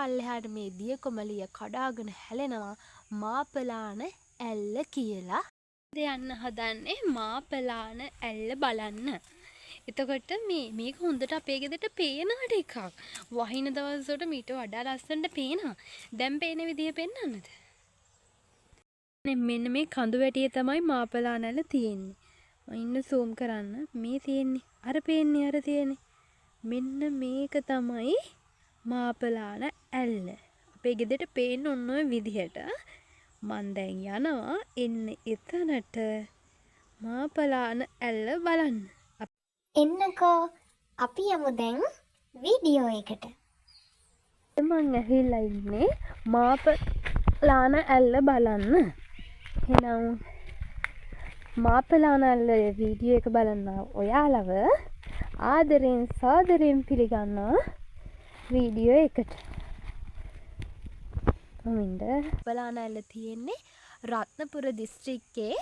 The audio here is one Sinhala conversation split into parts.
පල්ලෙහාට මේ දිය කොමලිය කඩාගෙන හැලෙනවා මාපලාන ඇල්ල කියලා. යන්න හදන්නේ මාපලාන ඇල්ල බලන්න. එතකොට මේක හොඳට අපේ ගෙදරට පේනවට එකක්. වහින දවස්වලට මීට වඩා ලස්සනට පේනවා. දැන් පේන විදිය පෙන්නන්නද? මෙන්න මේ කඳු වැටියේ තමයි මාපලාන ඇල්ල තියෙන්නේ. මම ඉන්න zoom කරන්න. මේ තියෙන්නේ. අර පේන්නේ අර තියෙන්නේ. මෙන්න මේක තමයි මාපලාන ඇල්ල. අපේ ගෙදරට පේන්න ඔන්න ඔය විදිහට. මන් දැන් යනවා එන්න එතනට මාපලාන ඇල්ල බලන්න. එන්නකෝ අපි යමු දැන් වීඩියෝ එකට. මං ඇහිලා ඉන්නේ මාපලාන ඇල්ල බලන්න. එහෙනම් මාපලාන ඇල්ල වීඩියෝ එක බලන්න ඔයාලව ආදරෙන් සාදරයෙන් පිළිගන්නවා වීඩියෝ එකට. මාපලාන ඇල්ල තියෙන්නේ රත්නපුර දිස්ත්‍රික්කයේ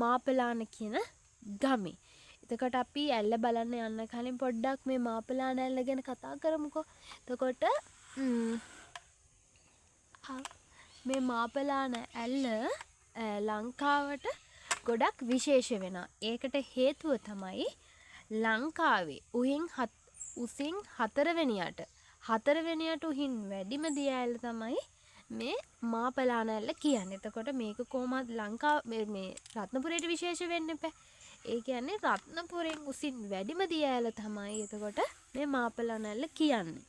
මාපලාන කියන ගමේ. එතකොට අපි ඇල්ල බලන්න යන්න කලින් පොඩ්ඩක් මේ මාපලාන ඇල්ල ගැන කතා කරමුකෝ. එතකොට මේ මාපලාන ඇල්ල ලංකාවට ගොඩක් විශේෂ වෙනවා. ඒකට හේතුව තමයි ලංකාවේ උසින් හතරවෙනියට උහින් වැඩිම දිය ඇල්ල තමයි මේ මාපලාන ඇල්ල කියන්නේ. එතකොට මේක කොහොමද ලංකාව මේ රත්නපුරේට විශේෂ වෙන්න එපා. ඒ කියන්නේ රත්නපුරෙන් උසින් වැඩිම දිය ඇල්ල තමයි එතකොට මේ මාපලාන ඇල්ල කියන්නේ.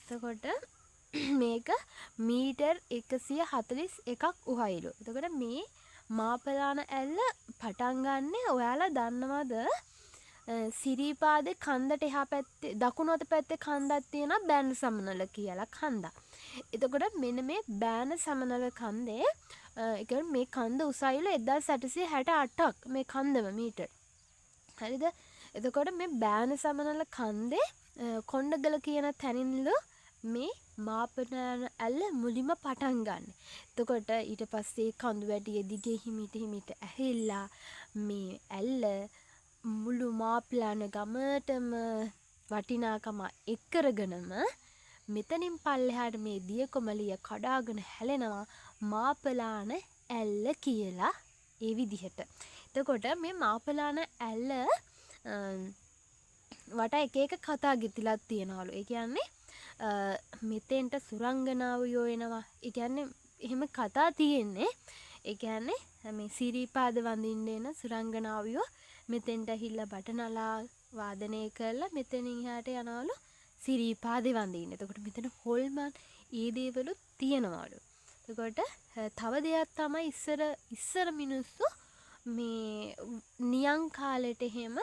එතකොට මේක මීටර් 141ක් උහයිලු. එතකොට මේ මාපලාන ඇල්ල පටන් ගන්නෙ ඔයාලා දන්නවද? සිරිපාදේ කන්දට එහා පැත්තේ දකුණු අත පැත්තේ කන්දක් තියෙනවා බෑන සමනල කියලා කන්දක්. එතකොට මෙන්න මේ බෑන සමනල කන්දේ ඒ කියන්නේ මේ කන්ද උසයිලු 1868ක් මේ කන්දම මීටර්. හරිද? එතකොට මේ බෑන සමනල කන්දේ කොණ්ඩගල කියන තැනින්ලු මේ මාපලාන ඇල්ල මුලින්ම පටන් ගන්න. එතකොට ඊට පස්සේ කඳු වැටිය දිගේ හිමිට ඇහිලා මේ ඇල්ල මුළු මාපලාන ගමටම වටිනාකම එක් කරගෙනම මෙතනින් පල්ලෙහාට මේ දිය කොමලිය කඩාගෙන හැලෙනවා මාපලාන ඇල්ල කියලා ඒ විදිහට. එතකොට මේ මාපලාන ඇල්ල වට එක කතා ගෙතිලක් තියනවලු. ඒ කියන්නේ මෙතෙන්ට සුරංගනාවයෝ එනවා. ඒ කියන්නේ එහෙම කතා තියෙන්නේ. ඒ කියන්නේ මේ සිරිපාද වඳින්න එන සුරංගනාවයෝ මෙතෙන්ට ඇහිල්ලා බටනලා වාදනය කරලා මෙතනින් එහාට යනවලු සිරිපාදේ වඳින්න. එතකොට මෙතන හොල්මන් ඒ දේවලුත් තියනවලු. එතකොට තව දෙයක් තමයි ඉස්සර මිනිස්සු මේ නියං කාලෙට එහෙම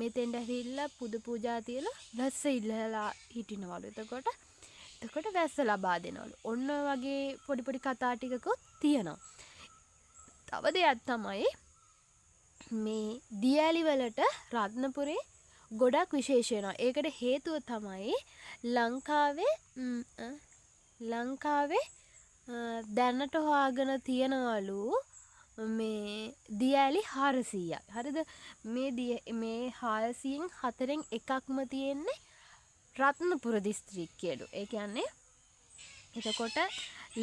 මෙතෙන්ට ඇවිල්ලා පුද පූජා තියලා වැස්ස ඉල්ලලා හිටිනවලු. එතකොට වැස්ස ලබා දෙනවලු. ඔන්න වගේ පොඩි කතා ටිකකුත් තියෙනවා. තව දෙයක් තමයි මේ දියඇලි වලට රත්නපුරේ ගොඩක් විශේෂ වෙනවා. ඒකට හේතුව තමයි ලංකාවේ දැනට හොයාගෙන තියනවලු මේ දියඇලි 400ක්. හරිද? මේ 400න් 4න් එකක්ම තියෙන්නේ රත්නපුර දිස්ත්‍රික්කයලු. ඒ කියන්නේ එතකොට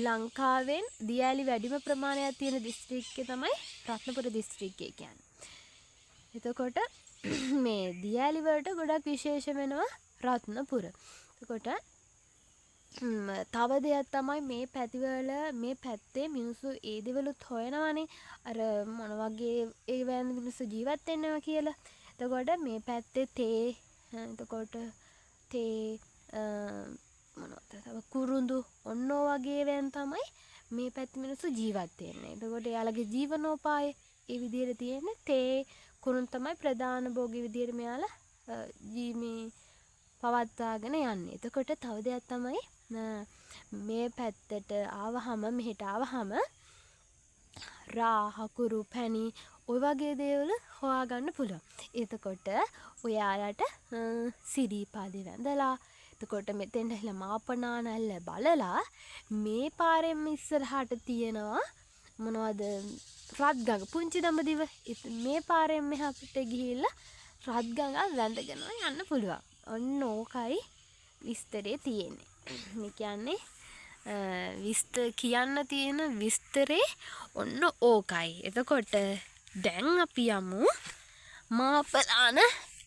ලංකාවෙන් දියඇලි වැඩිම ප්‍රමාණයක් තියෙන දිස්ත්‍රික්කය තමයි රත්නපුර දිස්ත්‍රික්කය කියන්නේ. එතකොට මේ දියඇලි වලට ගොඩක් විශේෂ වෙනවා රත්නපුර. එතකොට තව දෙයක් තමයි මේ පැත්තේ මිනිස්සු ඒ දේවලුත් හොයනවානේ. අර මොන වගේ ඒ වෑන් මිනිස්සු ජීවත් වෙනවා කියලා. එතකොට මේ පැත්තේ තේ කුරුඳු ඔන්න වගේ වෑන් තමයි මේ පැත්තේ මිනිස්සු ජීවත් වෙන්නේ. එතකොට එයාලගේ ජීවනෝපාය ඒ විදිහට තියෙන්නේ තේ කුරුන් තමයි ප්‍රධාන භෝගී විදිහට මෙයාලා ජීමේ පවත්වාගෙන යන්නේ. එතකොට තව දෙයක් තමයි මේ පැත්තට මෙහෙට ආවහම රා හකුරු පැණි ඔය වගේ දේවල් හොයාගන්න පුළුවන්. එතකොට ඔයාලට සිරිපාදේ වැඳලා එතකොට මෙතෙන්ට ඇවිල්ලා මාපලාන ඇල්ල බලලා මේ පාරෙන්ම ඉස්සරහට තියෙනවා මොනවද රත්ගඟ පුංචි දඹදිව. මේ පාරෙන් මෙහාට ගිහිල්ලා රත්ගඟ වැඳගෙන යන්න පුළුවන්. ඔන්න ඕකයි විස්තරේ තියෙන්නේ. මේ කියන්නේ කියන්න තියෙන විස්තරේ ඔන්න ඕකයි. එතකොට දැන් අපි යමු මාපලාන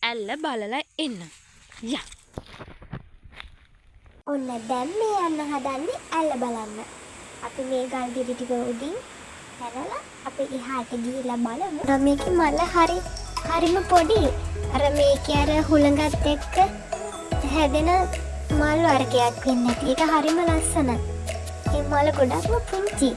ඇල්ල බලලා එන්න. යා. ඔන්න දැන් මේ යන්න හදන්නේ ඇල්ල බලන්න. අපි මේ ගල් ගෙඩි ටික උඩින් පැනලා අපි එහාට ගිහිල්ලා බලමු. මේකේ මල හරිම පොඩි. අර මේකේ අර හුළඟත් එක්ක හැදෙන මල් වර්ගයක් වෙන්නේ නැති. ඒක හරිම ලස්සනයි. මේ මල ගොඩක්ම පුංචි.